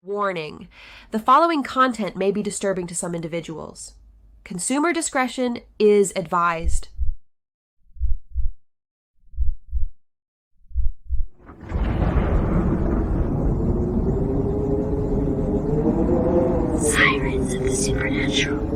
Warning: the following content may be disturbing to some individuals. Consumer discretion is advised. Sirens of the Supernatural.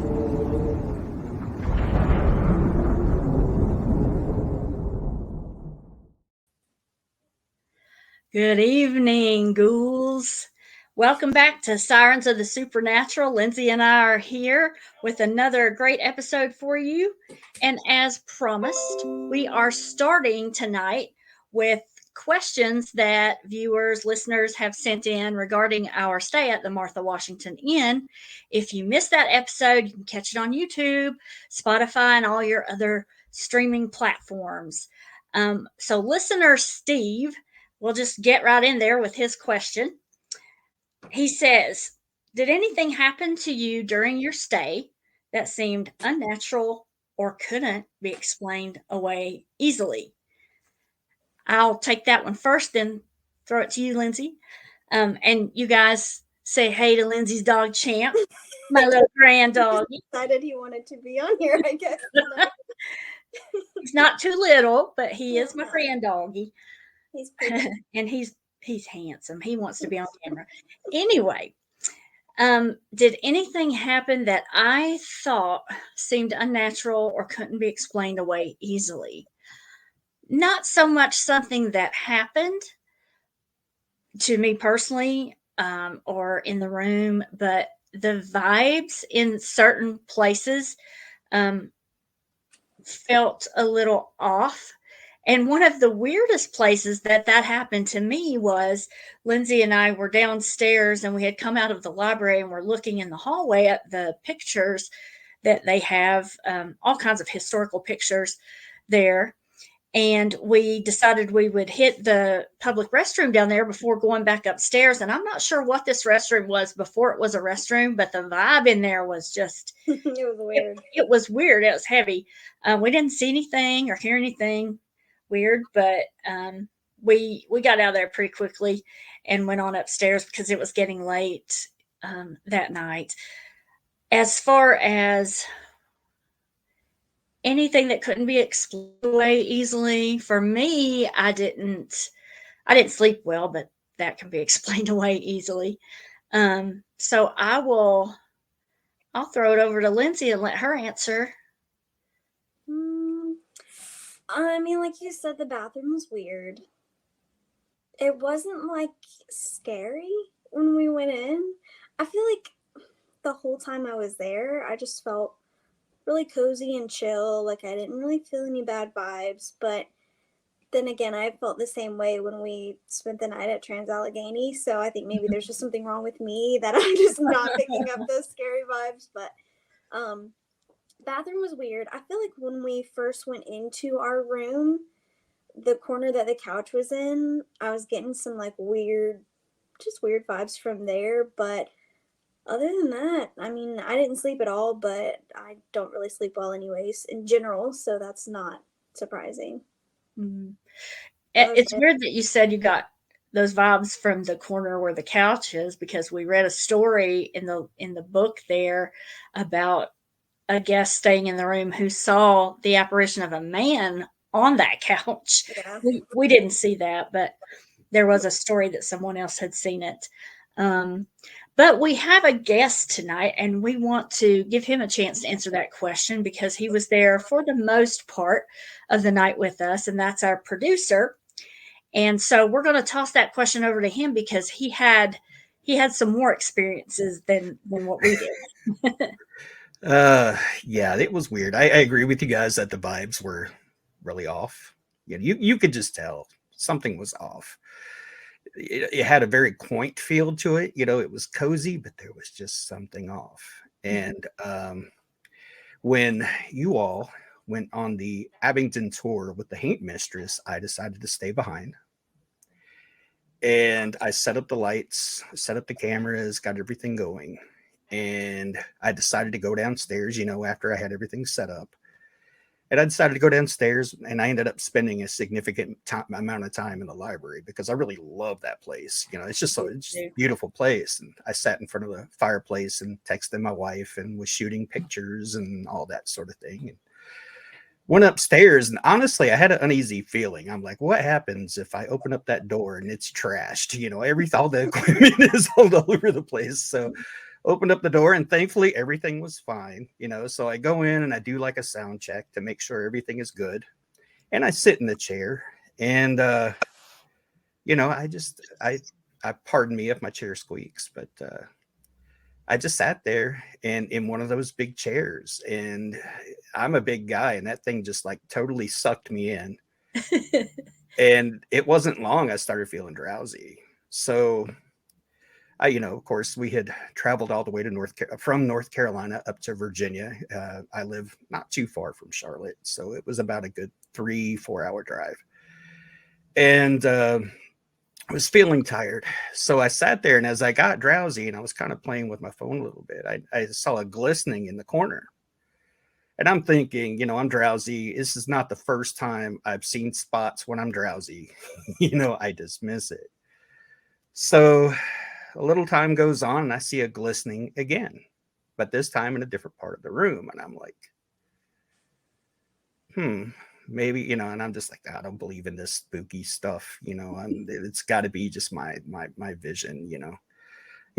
Good evening, ghouls. Welcome back to Sirens of the Supernatural. Lindsay and I are here with another great episode for you. And as promised, we are starting tonight with questions that viewers, listeners have sent in regarding our stay at the Martha Washington Inn. If you missed that episode, you can catch it on YouTube, Spotify, and all your other streaming platforms. So, listener Steve, we'll just get right in there with his question. He says, did anything happen to you during your stay that seemed unnatural or couldn't be explained away easily? I'll take that one first, then throw it to you, Lindsay. And you guys say hey to Lindsay's dog, Champ, my little grand dog. He decided he wanted to be on here, I guess. He's not too little, but he is my grand doggy. He's pretty. And he's handsome. He wants to be on camera. Anyway, did anything happen that I thought seemed unnatural or couldn't be explained away easily? Not so much something that happened to me personally or in the room, but the vibes in certain places felt a little off. And one of the weirdest places that happened to me was Lindsay and I were downstairs and we had come out of the library and we're looking in the hallway at the pictures that they have, all kinds of historical pictures there. And we decided we would hit the public restroom down there before going back upstairs. And I'm not sure what this restroom was before it was a restroom, but the vibe in there was just, it was weird. It was weird. It was heavy. We didn't see anything or hear anything weird, but we got out of there pretty quickly and went on upstairs because it was getting late that night. As far as anything that couldn't be explained away easily, for me, I didn't sleep well, but that can be explained away easily. So I'll throw it over to Lindsay and let her answer. I mean, like you said, the bathroom was weird. It wasn't like scary when we went in. I feel like the whole time I was there, I just felt really cozy and chill. Like I didn't really feel any bad vibes. But then again, I felt the same way when we spent the night at Trans Allegheny. So I think maybe there's just something wrong with me that I'm just not picking up those scary vibes. But bathroom was weird. I feel like when we first went into our room, the corner that the couch was in, I was getting some like weird vibes from there. But other than that, I mean, I didn't sleep at all, but I don't really sleep well anyways in general. So that's not surprising. Mm-hmm. It's weird that you said you got those vibes from the corner where the couch is, because we read a story in the book there about a guest staying in the room who saw the apparition of a man on that couch. Yeah. We didn't see that, but there was a story that someone else had seen it. But we have a guest tonight, and we want to give him a chance to answer that question because he was there for the most part of the night with us, and that's our producer. And so we're going to toss that question over to him because he had some more experiences than what we did. Yeah, it was weird. I agree with you guys that the vibes were really off. You could just tell something was off. It had a very quaint feel to it. It was cozy, but there was just something off. And when you all went on the Abington tour with the Haint Mistress, I decided to stay behind. And I set up the lights, set up the cameras, got everything going. And I decided to go downstairs, after I had everything set up. And I decided to go downstairs, and I ended up spending a significant amount of time in the library because I really love that place. You know, it's just a beautiful place. And I sat in front of the fireplace and texted my wife and was shooting pictures and all that sort of thing. And went upstairs, and honestly, I had an uneasy feeling. I'm like, what happens if I open up that door and it's trashed? You know, all the equipment is all over the place. So opened up the door, and thankfully everything was fine. You know, so I go in and I do like a sound check to make sure everything is good. And I sit in the chair, and you know, I pardon me if my chair squeaks, but I just sat there and in one of those big chairs, and I'm a big guy, and that thing just like totally sucked me in. And it wasn't long I started feeling drowsy. So you know, of course, we had traveled all the way to from North Carolina up to Virginia. I live not too far from Charlotte, so it was about a good 3-4 hour drive. And I was feeling tired. So I sat there, and as I got drowsy and I was kind of playing with my phone a little bit, I saw a glistening in the corner. And I'm thinking, you know, I'm drowsy. This is not the first time I've seen spots when I'm drowsy. You know, I dismiss it. So a little time goes on, and I see a glistening again, but this time in a different part of the room. And I'm like, maybe, you know, and I'm just like, I don't believe in this spooky stuff. You know, it's got to be just my vision. You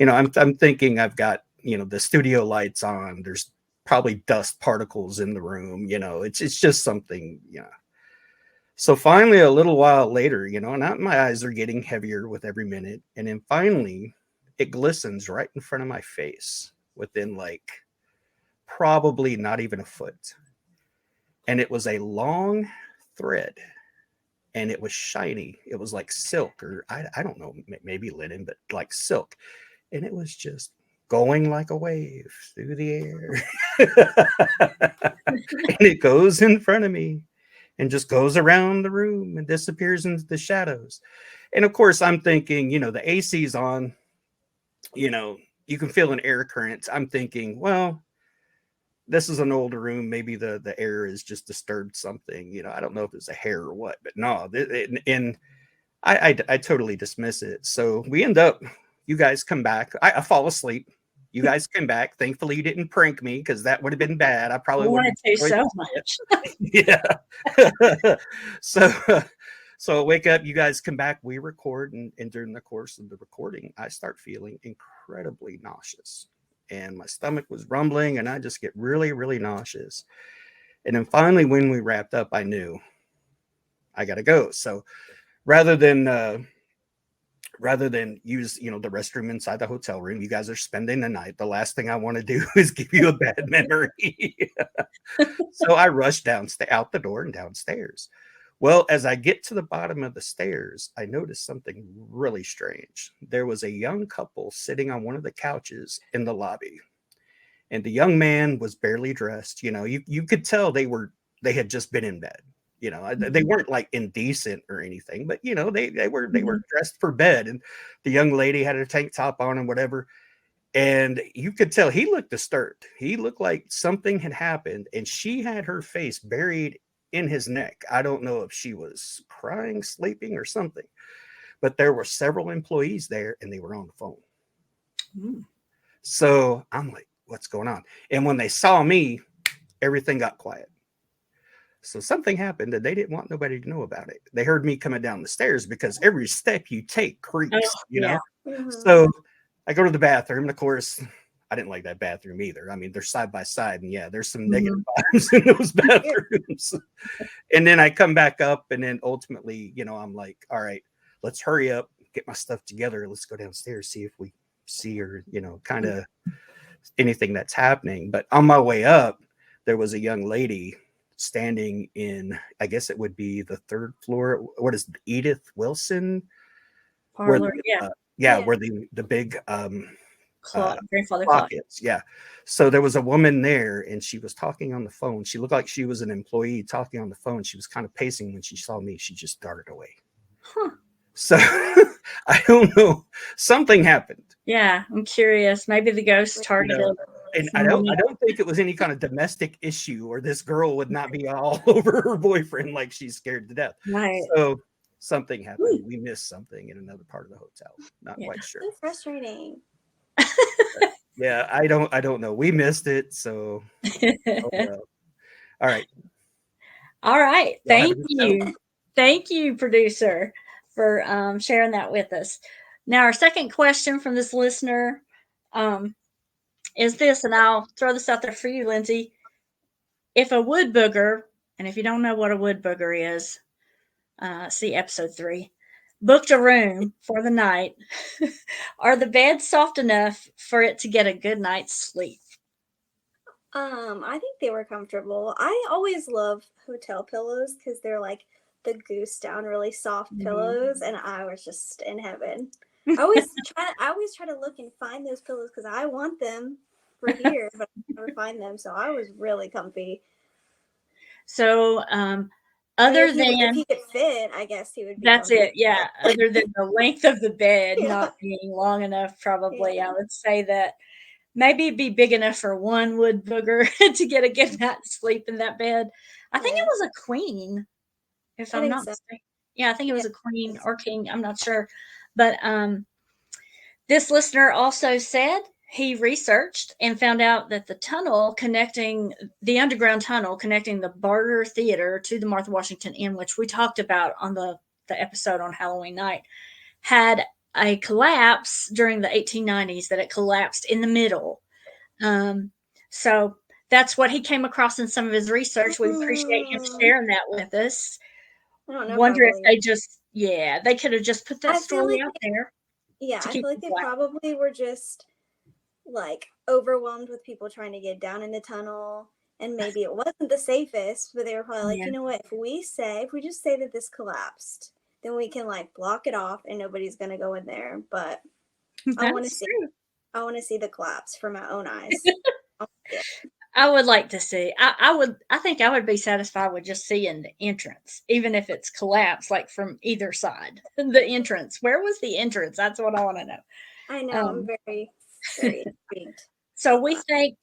know, I'm thinking I've got, you know, the studio lights on. There's probably dust particles in the room. You know, it's just something. You know. So finally, a little while later, you know, and my eyes are getting heavier with every minute, and then finally, it glistens right in front of my face within like probably not even a foot. And it was a long thread, and it was shiny. It was like silk, or I don't know, maybe linen, but like silk. And it was just going like a wave through the air. And it goes in front of me and just goes around the room and disappears into the shadows. And of course, I'm thinking, you know, the AC's on, you know, you can feel an air current. I'm thinking, well, this is an older room. Maybe the air is just disturbed something. You know, I don't know if it's a hair or what, but no. And I totally dismiss it. So we end up, you guys come back. I fall asleep. You guys come back. Thankfully, you didn't prank me, because that would have been bad. I probably wanted to so much. Yeah. So I wake up, you guys come back, we record, and during the course of the recording, I start feeling incredibly nauseous, and my stomach was rumbling, and I just get really, really nauseous. And then finally, when we wrapped up, I knew I got to go. So rather than use, you know, the restroom inside the hotel room, you guys are spending the night. The last thing I want to do is give you a bad memory. So I rushed out the door and downstairs. Well, as I get to the bottom of the stairs, I noticed something really strange. There was a young couple sitting on one of the couches in the lobby, and the young man was barely dressed. You know, you could tell they had just been in bed. You know, they weren't like indecent or anything, but you know, they were dressed for bed, and the young lady had a tank top on and whatever. And you could tell he looked disturbed. He looked like something had happened, and she had her face buried in his neck. I don't know if she was crying, sleeping, or something, but there were several employees there, and they were on the phone. So I'm like, what's going on? And when they saw me, everything got quiet. So something happened, and they didn't want nobody to know about it. They heard me coming down the stairs, because every step you take creaks, you know? Mm-hmm. So I go to the bathroom, and of course, I didn't like that bathroom either. I mean, they're side by side, and yeah, there's some negative vibes in those bathrooms. And then I come back up, and then ultimately, you know, I'm like, all right, let's hurry up, get my stuff together. Let's go downstairs, see if we see or, you know, kind of anything that's happening. But on my way up, there was a young lady standing in, I guess it would be the third floor. What is it, Edith Wilson? Parlor, where the big grandfather clock is. Yeah. So there was a woman there, and she was talking on the phone. She looked like she was an employee talking on the phone. She was kind of pacing. When she saw me, she just darted away. So I don't know. Something happened. Yeah, I'm curious. Maybe the ghost targeted And I don't think it was any kind of domestic issue, or this girl would not be all over her boyfriend like she's scared to death. Right. So something happened. We missed something in another part of the hotel. Not quite sure. So frustrating. Yeah, I don't know. We missed it, so oh, well. All right. All right. Y'all have a Thank good you. show. Thank you, producer, for sharing that with us. Now, our second question from this listener is this, and I'll throw this out there for you, Lindsay. If a wood booger, and if you don't know what a wood booger is, see episode 3, booked a room for the night, are the beds soft enough for it to get a good night's sleep? I think they were comfortable. I always love hotel pillows because they're like the goose down, really soft pillows, and I was just in heaven. I always try to look and find those pillows because I want them for here, but I never find them. So I was really comfy. So, other than if he could fit, I guess he would be. That's it. Yeah. Other than the length of the bed Yeah. not being long enough, probably, I would say that maybe it'd be big enough for one wood booger to get a good night's sleep in that bed. I think it was a queen, if I'm not mistaken. Yeah, I think it was a queen or king. I'm not sure. But this listener also said he researched and found out that the underground tunnel connecting the Barter Theater to the Martha Washington Inn, which we talked about on the episode on Halloween night, had a collapse during the 1890s, that it collapsed in the middle. So that's what he came across in some of his research. We appreciate him sharing that with us. Wonder if they could have just put that story out there. Yeah, I feel like they probably were just like overwhelmed with people trying to get down in the tunnel, and maybe it wasn't the safest, but they were probably like, you know what, if we just say that this collapsed, then we can like block it off and nobody's gonna go in there. But I want to see the collapse for my own eyes. I would like to see. I think I would be satisfied with just seeing the entrance, even if it's collapsed, like from either side. The entrance. Where was the entrance? That's what I want to know. I know. I'm very, very intrigued. So we thank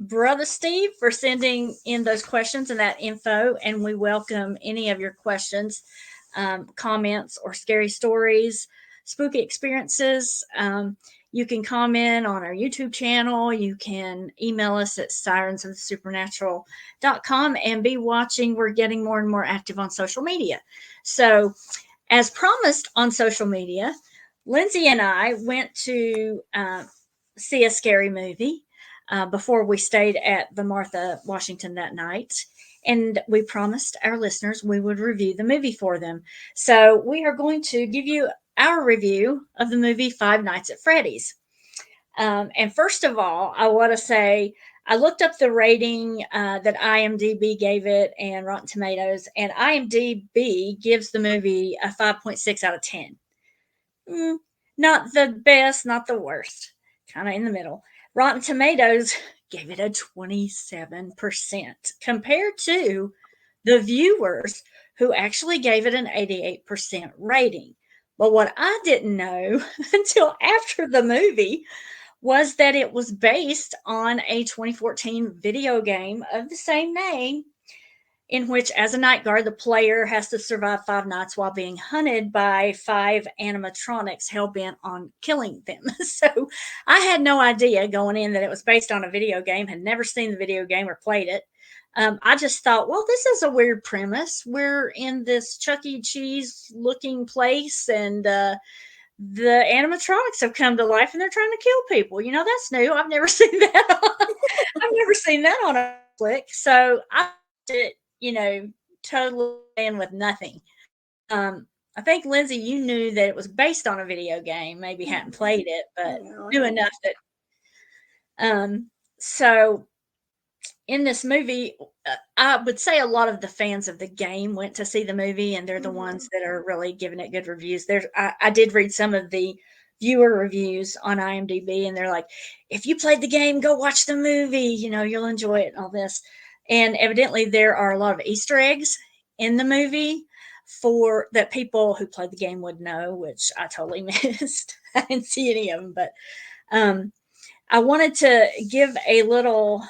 Brother Steve for sending in those questions and that info, and we welcome any of your questions, comments, or scary stories, spooky experiences. You can comment on our YouTube channel. You can email us at sirensofthesupernatural.com and be watching. We're getting more and more active on social media. So, as promised on social media, Lindsay and I went to see a scary movie before we stayed at the Martha Washington that night. And we promised our listeners we would review the movie for them. So we are going to give you our review of the movie Five Nights at Freddy's. And first of all, I want to say I looked up the rating that IMDb gave it and Rotten Tomatoes, and IMDb gives the movie a 5.6 out of 10. Not the best, not the worst, kind of in the middle. Rotten Tomatoes gave it a 27% compared to the viewers who actually gave it an 88% rating. But what I didn't know until after the movie was that it was based on a 2014 video game of the same name, in which, as a night guard, the player has to survive 5 nights while being hunted by 5 animatronics hell-bent on killing them. So I had no idea going in that it was based on a video game, had never seen the video game or played it. I just thought, well, this is a weird premise. We're in this Chuck E. Cheese looking place, and the animatronics have come to life and they're trying to kill people. You know, that's new. I've never seen that on a flick. So I did, totally in with nothing. I think, Lindsay, you knew that it was based on a video game, maybe hadn't played it, but knew enough that. So in this movie, I would say a lot of the fans of the game went to see the movie, and they're the ones that are really giving it good reviews. I did read some of the viewer reviews on IMDb, and they're like, if you played the game, go watch the movie, you'll enjoy it and all this. And evidently there are a lot of Easter eggs in the movie for that people who played the game would know, which I totally missed. I didn't see any of them, but I wanted to give a little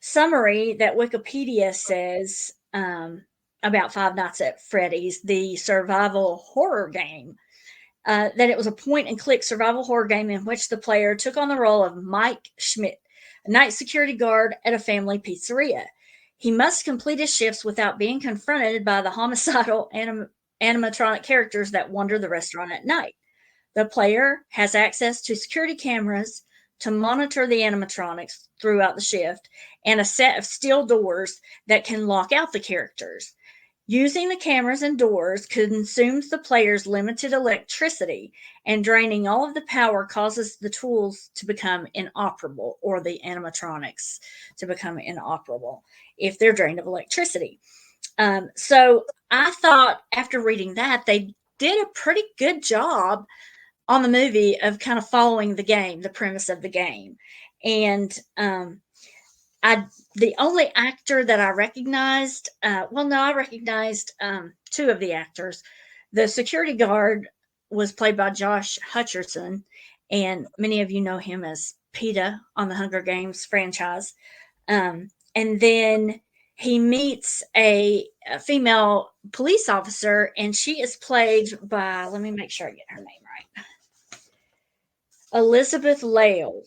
summary that Wikipedia says about Five Nights at Freddy's, the survival horror game. That it was a point-and-click survival horror game in which the player took on the role of Mike Schmidt, a night security guard at a family pizzeria. He must complete his shifts without being confronted by the homicidal animatronic characters that wander the restaurant at night. The player has access to security cameras to monitor the animatronics throughout the shift and a set of steel doors that can lock out the characters. Using the cameras and doors consumes the player's limited electricity, and draining all of the power causes the tools to become inoperable, or the animatronics to become inoperable if they're drained of electricity. So I thought after reading that, they did a pretty good job on the movie of kind of following the game, the premise of the game. And the only actor that I recognized, I recognized two of the actors. The security guard was played by Josh Hutcherson, and many of you know him as PETA on the Hunger Games franchise. And then he meets a female police officer, and she is played by, let me make sure I get her name right, Elizabeth Lale.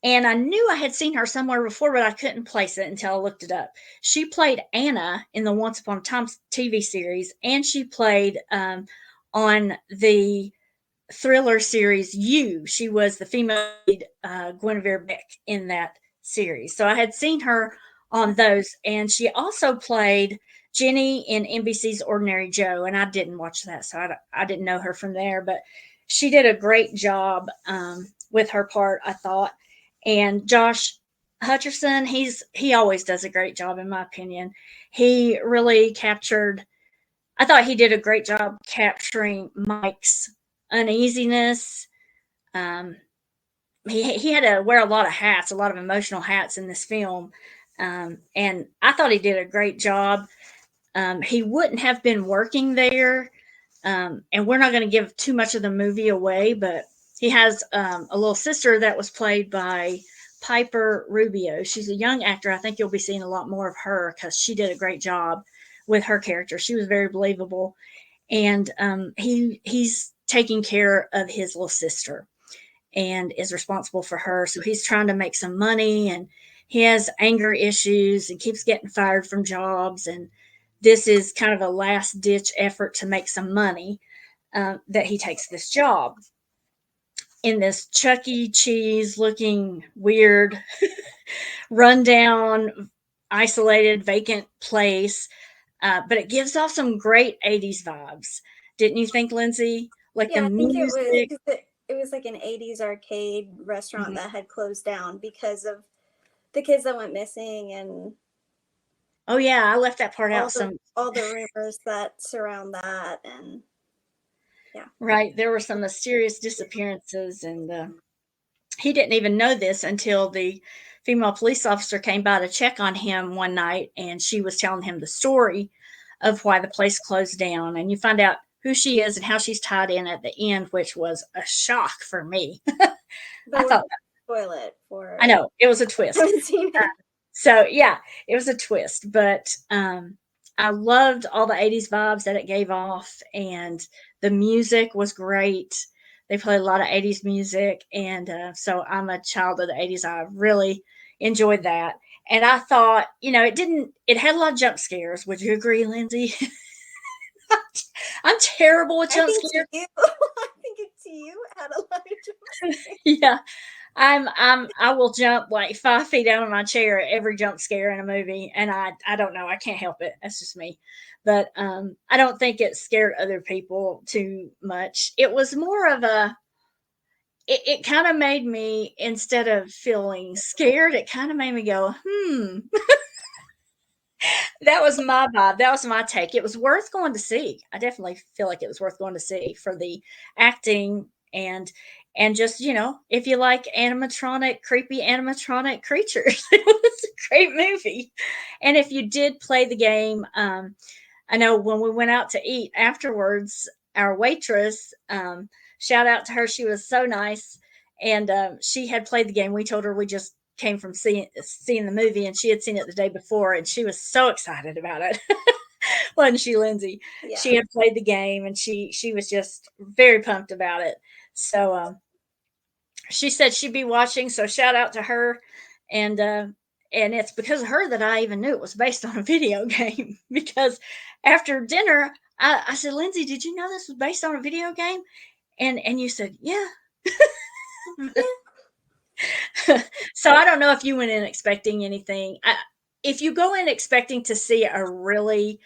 And I knew I had seen her somewhere before, but I couldn't place it until I looked it up. She played Anna in the Once Upon a Time TV series, and she played on the thriller series You. She was the female lead, Guinevere Beck, in that series. So I had seen her on those, and she also played Jenny in NBC's Ordinary Joe, and I didn't watch that, so I didn't know her from there, but she did a great job with her part, I thought. And Josh Hutcherson, he always does a great job, in my opinion. He really I thought he did a great job capturing Mike's uneasiness. He had to wear a lot of hats, a lot of emotional hats in this film. And I thought he did a great job. He wouldn't have been working there. And we're not going to give too much of the movie away, but he has a little sister that was played by Piper Rubio. She's a young actor. I think you'll be seeing a lot more of her because she did a great job with her character. She was very believable. And he's taking care of his little sister and is responsible for her. So he's trying to make some money, and he has anger issues and keeps getting fired from jobs. And this is kind of a last ditch effort to make some money that he takes this job in this Chuck E. Cheese looking weird, rundown, isolated, vacant place. But it gives off some great 80s vibes. Didn't you think, Lindsay? Like Yeah, the I think music. it was like an 80s arcade restaurant that had closed down because of the kids that went missing and Oh yeah, I left that part out. all the rumors that surround that. And yeah. Right, there were some mysterious disappearances, and he didn't even know this until the female police officer came by to check on him one night, and she was telling him the story of why the place closed down. And you find out who she is and how she's tied in at the end, which was a shock for me. I thought, spoil it for. I know it was a twist. So yeah, it was a twist, but I loved all the 80s vibes that it gave off, and the music was great. They played a lot of 80s music, and so I'm a child of the 80s. I really enjoyed that. And I thought, it had a lot of jump scares. Would you agree, Lindsay? I'm terrible with jump scares. I think it's you had a lot of jump scares. Yeah. I will jump like 5 feet out of my chair at every jump scare in a movie, and I don't know, I can't help it. That's just me. But I don't think it scared other people too much. It was more of it kind of made me, instead of feeling scared, it kind of made me go, That was my vibe. That was my take. It was worth going to see. I definitely feel like it was worth going to see for the acting and just, if you like creepy animatronic creatures. It was a great movie. And if you did play the game, I know when we went out to eat afterwards, our waitress, shout out to her, she was so nice, And she had played the game. We told her we just came from seeing the movie, and she had seen it the day before, and she was so excited about it. Wasn't she, Lindsay? Yeah. She had played the game, and she was just very pumped about it. So she said she'd be watching. So shout out to her, and it's because of her that I even knew it was based on a video game. Because after dinner, I said, Lindsay, did you know this was based on a video game? And you said, yeah. So I don't know if you went in expecting anything. If you go in expecting to see a really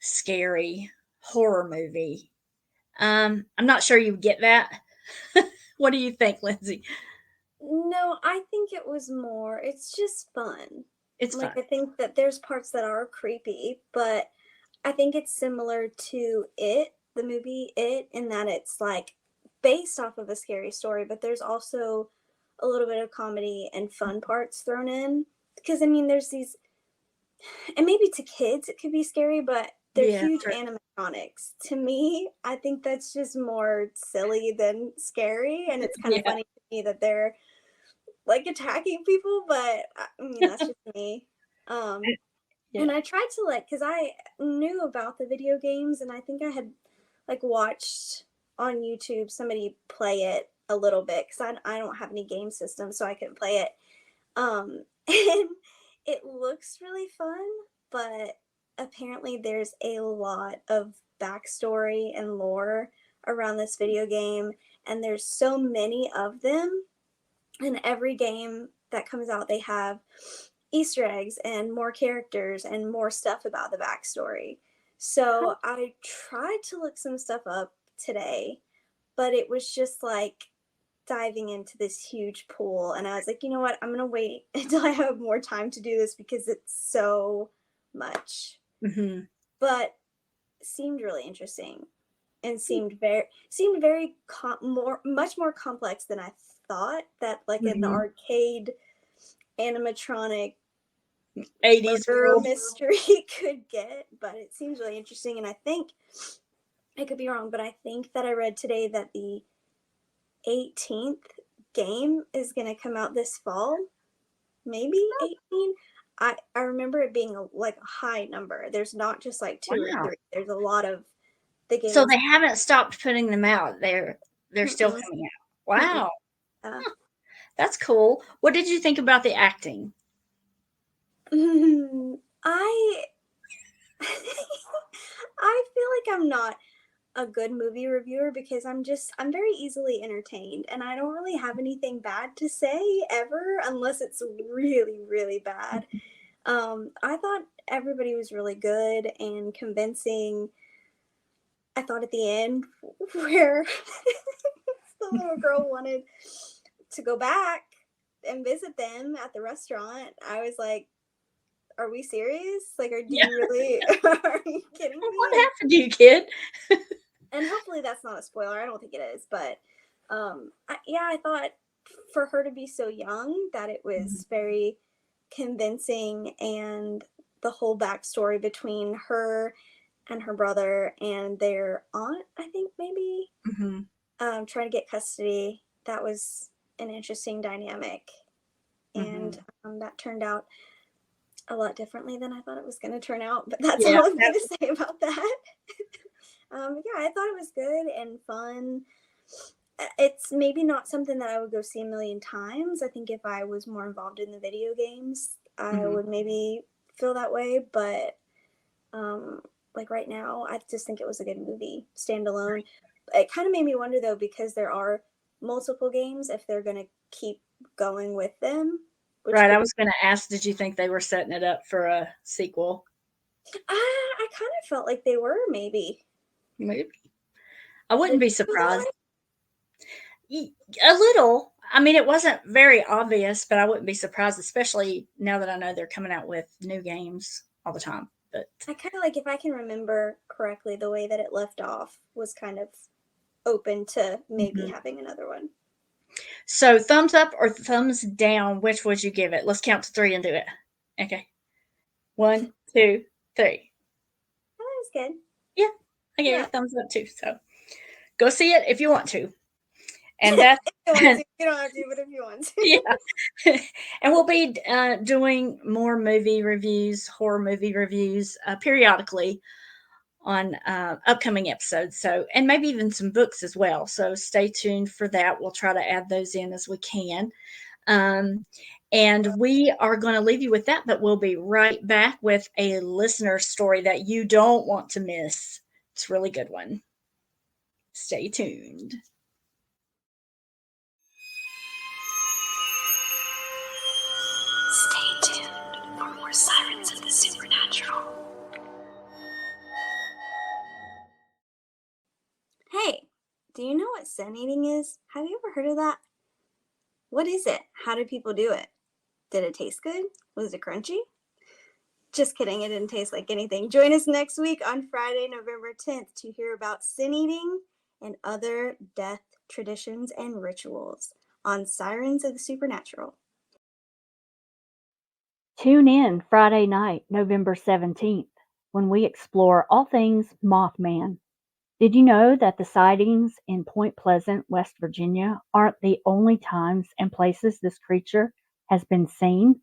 scary horror movie, I'm not sure you get that. What do you think, Lindsay? No, I think it was more, it's just fun. It's Like, fun. I think that there's parts that are creepy, but I think it's similar to It, the movie It, in that it's like based off of a scary story, but there's also a little bit of comedy and fun parts thrown in. Because, I mean, there's these, and maybe to kids it could be scary, but they're Yeah, huge true. animatronics. To me, I think that's just more silly than scary, and it's kind of Yeah. funny to me that they're like attacking people, but I mean that's just me. Yeah. And I tried to like, because I knew about the video games, and I think I had like watched on YouTube somebody play it a little bit, because I don't have any game system, so I couldn't play it. And it looks really fun, but apparently there's a lot of backstory and lore around this video game, and there's so many of them. In every game that comes out, they have Easter eggs and more characters and more stuff about the backstory. So I tried to look some stuff up today, but it was just like diving into this huge pool. And I was like, you know what? I'm going to wait until I have more time to do this because it's so much. Mm-hmm. But seemed really interesting and seemed much more complex than I thought. That like an arcade animatronic 80s murder world. mystery could get, but it seems really interesting. And I think, I could be wrong, but I think that I read today that the 18th game is going to come out this fall. Maybe 18. I remember it being like a high number. There's not just like 2 Wow. or 3. There's a lot of the games. So they haven't stopped putting them out. They're still coming out. Wow. That's cool. What did you think about the acting? I feel like I'm not a good movie reviewer because I'm very easily entertained, and I don't really have anything bad to say ever unless it's really, really bad. I thought everybody was really good and convincing. I thought at the end where the little girl wanted to go back and visit them at the restaurant, I was like, are we serious? Like, are you really, are you kidding me? What happened to you, kid? And hopefully that's not a spoiler. I don't think it is, but I thought for her to be so young that it was very convincing, and the whole backstory between her and her brother and their aunt, I think maybe, trying to get custody. That was an interesting dynamic, and that turned out a lot differently than I thought it was going to turn out, but that's all I'm going to say about that. I thought it was good and fun. It's maybe not something that I would go see a million times. I think if I was more involved in the video games, I would maybe feel that way, but like right now, I just think it was a good movie, standalone. It kind of made me wonder though, because there are multiple games, if they're going to keep going with them. Right, I was going to ask, did you think they were setting it up for a sequel? I kind of felt like they were, maybe. Maybe. I wouldn't be surprised. A little. I mean, it wasn't very obvious, but I wouldn't be surprised, especially now that I know they're coming out with new games all the time. But I kind of like, if I can remember correctly, the way that it left off was kind of open to maybe having another one. So, thumbs up or thumbs down, which would you give it? Let's count to 3 and do it. Okay. 1, 2, 3. That was good. Yeah, I gave it a thumbs up too. So, go see it if you want to. And that's You don't have to, you don't have to, but if you want to. yeah. And we'll be doing more movie reviews, horror movie reviews periodically on upcoming episodes. So, and maybe even some books as well. So stay tuned for that. We'll try to add those in as we can. And we are going to leave you with that, but we'll be right back with a listener story that you don't want to miss. It's a really good one. Stay tuned. Stay tuned for more Sirens of the Supernatural. Hey, do you know what scent eating is? Have you ever heard of that? What is it? How do people do it? Did it taste good? Was it crunchy? Just kidding, it didn't taste like anything. Join us next week on Friday, November 10th to hear about sin eating and other death traditions and rituals on Sirens of the Supernatural. Tune in Friday night, November 17th, when we explore all things Mothman. Did you know that the sightings in Point Pleasant, West Virginia aren't the only times and places this creature has been seen?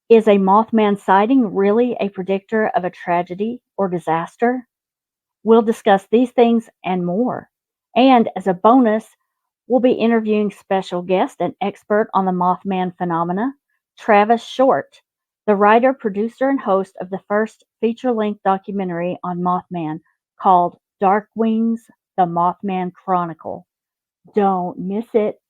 Is a Mothman sighting really a predictor of a tragedy or disaster? We'll discuss these things and more. And as a bonus, we'll be interviewing special guest and expert on the Mothman phenomena, Travis Short, the writer, producer, and host of the first feature-length documentary on Mothman called Dark Wings, The Mothman Chronicle. Don't miss it.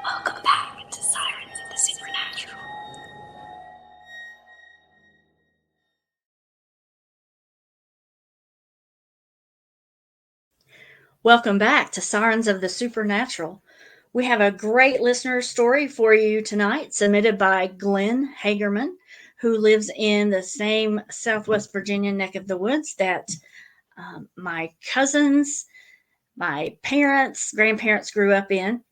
Welcome back to Sirens of the Supernatural. Welcome back to Sirens of the Supernatural. We have a great listener story for you tonight, submitted by Glenn Hagerman, who lives in the same Southwest Virginia neck of the woods that my cousins, my parents, grandparents grew up in.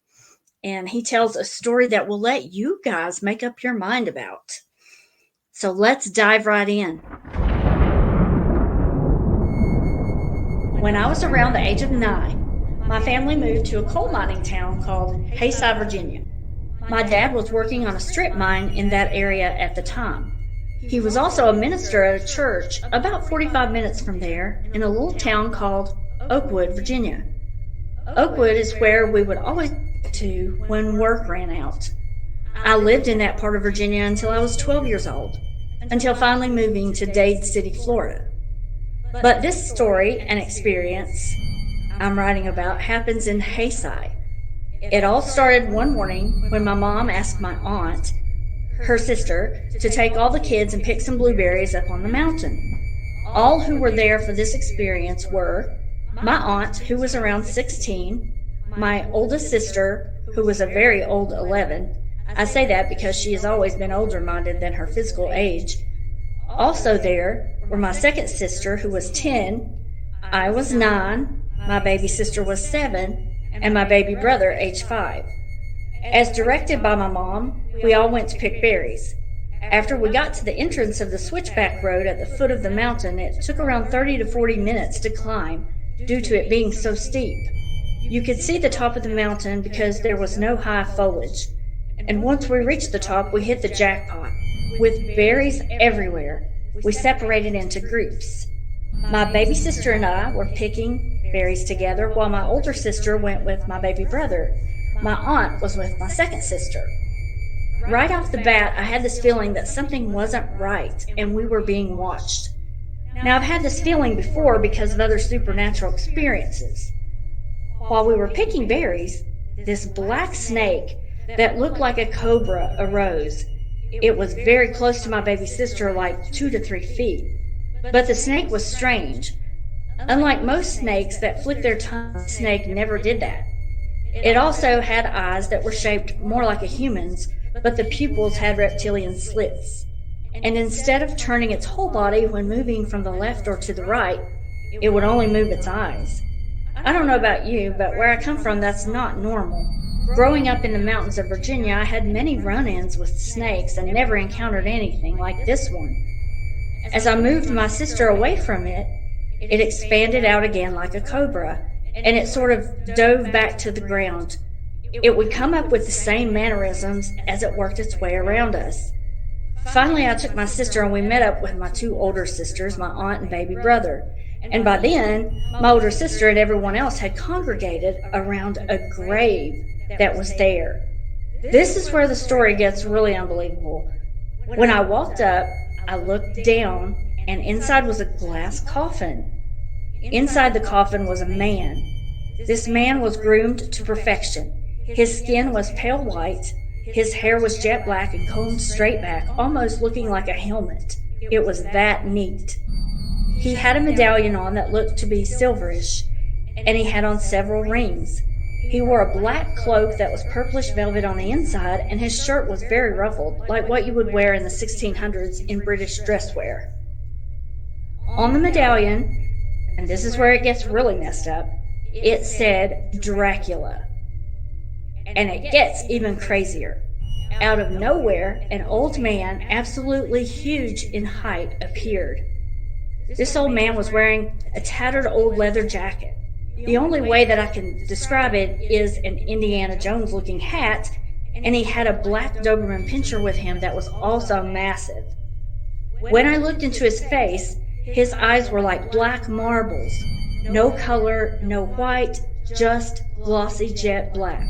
And he tells a story that will let you guys make up your mind about. So let's dive right in. When I was around the age of 9, my family moved to a coal mining town called Hayside, Virginia. My dad was working on a strip mine in that area at the time. He was also a minister at a church about 45 minutes from there in a little town called Oakwood, Virginia. Oakwood is where we would always go to when work ran out. I lived in that part of Virginia until I was 12 years old, until finally moving to Dade City, Florida. But this story and experience I'm writing about happens in Hayside. It all started one morning when my mom asked my aunt, her sister, to take all the kids and pick some blueberries up on the mountain. All who were there for this experience were my aunt, who was around 16, my oldest sister, who was a very old 11. I say that because she has always been older-minded than her physical age. Also there were my second sister, who was 10, I was 9, my baby sister was 7, and my baby brother, age 5. As directed by my mom, we all went to pick berries. After we got to the entrance of the switchback road at the foot of the mountain, it took around 30 to 40 minutes to climb due to it being so steep. You could see the top of the mountain because there was no high foliage. And once we reached the top, we hit the jackpot. With berries everywhere, we separated into groups. My baby sister and I were picking berries together, while my older sister went with my baby brother. My aunt was with my second sister. Right off the bat, I had this feeling that something wasn't right and we were being watched. Now, I've had this feeling before because of other supernatural experiences. While we were picking berries, this black snake that looked like a cobra arose. It was very close to my baby sister, like 2 to 3 feet. But the snake was strange. Unlike most snakes that flick their tongue, the snake never did that. It also had eyes that were shaped more like a human's, but the pupils had reptilian slits. And instead of turning its whole body when moving from the left or to the right, it would only move its eyes. I don't know about you, but where I come from, that's not normal. Growing up in the mountains of Virginia, I had many run-ins with snakes and never encountered anything like this one. As I moved my sister away from it, It expanded out again like a cobra, and it sort of dove back to the ground. It would come up with the same mannerisms as it worked its way around us. Finally, I took my sister and we met up with my 2 older sisters, my aunt and baby brother. And by then, my older sister and everyone else had congregated around a grave that was there. This is where the story gets really unbelievable. When I walked up, I looked down, and inside was a glass coffin. Inside the coffin was a man. This man was groomed to perfection. His skin was pale white. His hair was jet black and combed straight back, almost looking like a helmet. It was that neat. He had a medallion on that looked to be silverish, and he had on several rings. He wore a black cloak that was purplish velvet on the inside, and his shirt was very ruffled, like what you would wear in the 1600s in British dress wear. On the medallion, and this is where it gets really messed up, it said Dracula. And it gets even crazier. Out of nowhere, an old man, absolutely huge in height, appeared. This old man was wearing a tattered old leather jacket. The only way that I can describe it is an Indiana Jones looking hat, and he had a black Doberman Pinscher with him that was also massive. When I looked into his face, his eyes were like black marbles. No color, no white, just glossy jet black.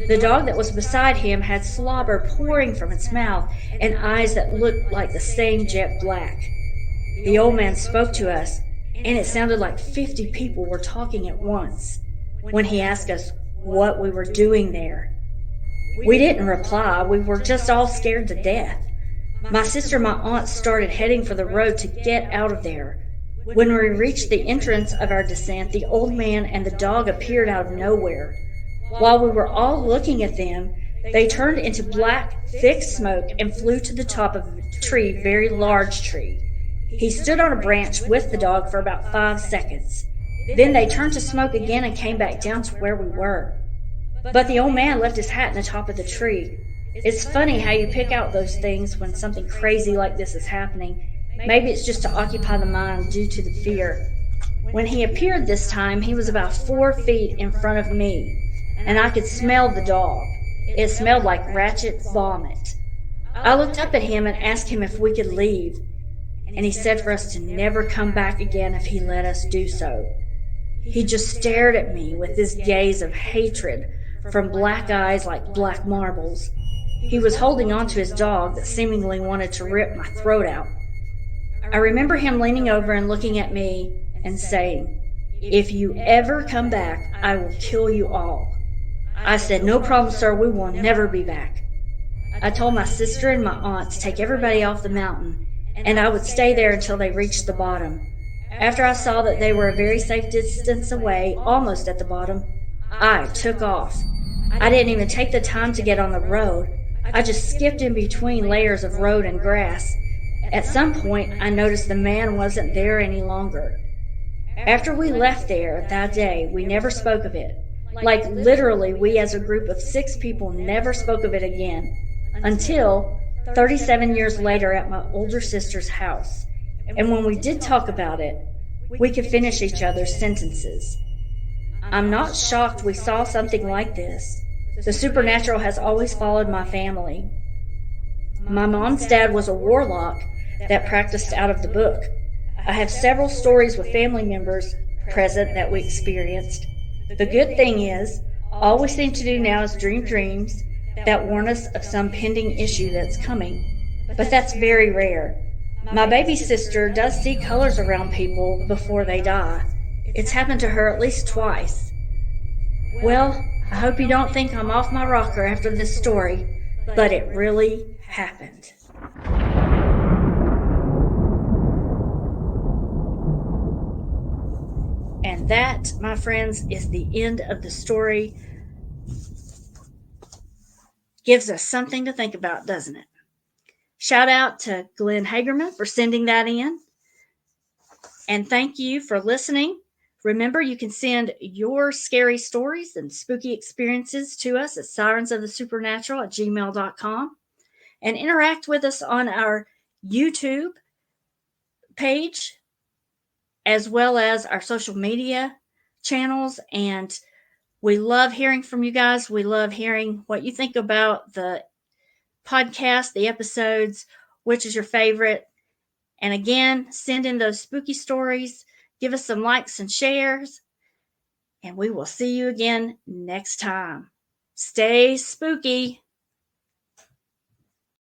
The dog that was beside him had slobber pouring from its mouth and eyes that looked like the same jet black. The old man spoke to us, and it sounded like 50 people were talking at once when he asked us what we were doing there. We didn't reply. We were just all scared to death. My sister and my aunt started heading for the road to get out of there. When we reached the entrance of our descent, the old man and the dog appeared out of nowhere. While we were all looking at them, they turned into black, thick smoke and flew to the top of a tree, very large tree. He stood on a branch with the dog for about 5 seconds. Then they turned to smoke again and came back down to where we were. But the old man left his hat in the top of the tree. It's funny how you pick out those things when something crazy like this is happening. Maybe it's just to occupy the mind due to the fear. When he appeared this time, he was about 4 feet in front of me, and I could smell the dog. It smelled like ratchet vomit. I looked up at him and asked him if we could leave, and he said for us to never come back again if he let us do so. He just stared at me with this gaze of hatred from black eyes like black marbles. He was holding on to his dog that seemingly wanted to rip my throat out. I remember him leaning over and looking at me and saying, "If you ever come back, I will kill you all." I said, "No problem, sir, we will never be back." I told my sister and my aunt to take everybody off the mountain, and I would stay there until they reached the bottom. After I saw that they were a very safe distance away, almost at the bottom, I took off. I didn't even take the time to get on the road. I just skipped in between layers of road and grass. At some point, I noticed the man wasn't there any longer. After we left there that day, we never spoke of it. Like literally, we as a group of 6 people never spoke of it again until 37 years later at my older sister's house. And when we did talk about it, we could finish each other's sentences. I'm not shocked we saw something like this. The supernatural has always followed my family. My mom's dad was a warlock that practiced out of the book. I have several stories with family members present that we experienced. The good thing is, all we seem to do now is dream dreams that warn us of some pending issue that's coming. But that's very rare. My baby sister does see colors around people before they die. It's happened to her at least twice. Well, I hope you don't think I'm off my rocker after this story, but it really happened. And that, my friends, is the end of the story. Gives us something to think about, doesn't it? Shout out to Glenn Hagerman for sending that in. And thank you for listening. Remember, you can send your scary stories and spooky experiences to us at sirensofthesupernatural@gmail.com and interact with us on our YouTube page as well as our social media channels. And we love hearing from you guys. We love hearing what you think about the podcast, the episodes, which is your favorite. And again, send in those spooky stories. Give us some likes and shares. And we will see you again next time. Stay spooky.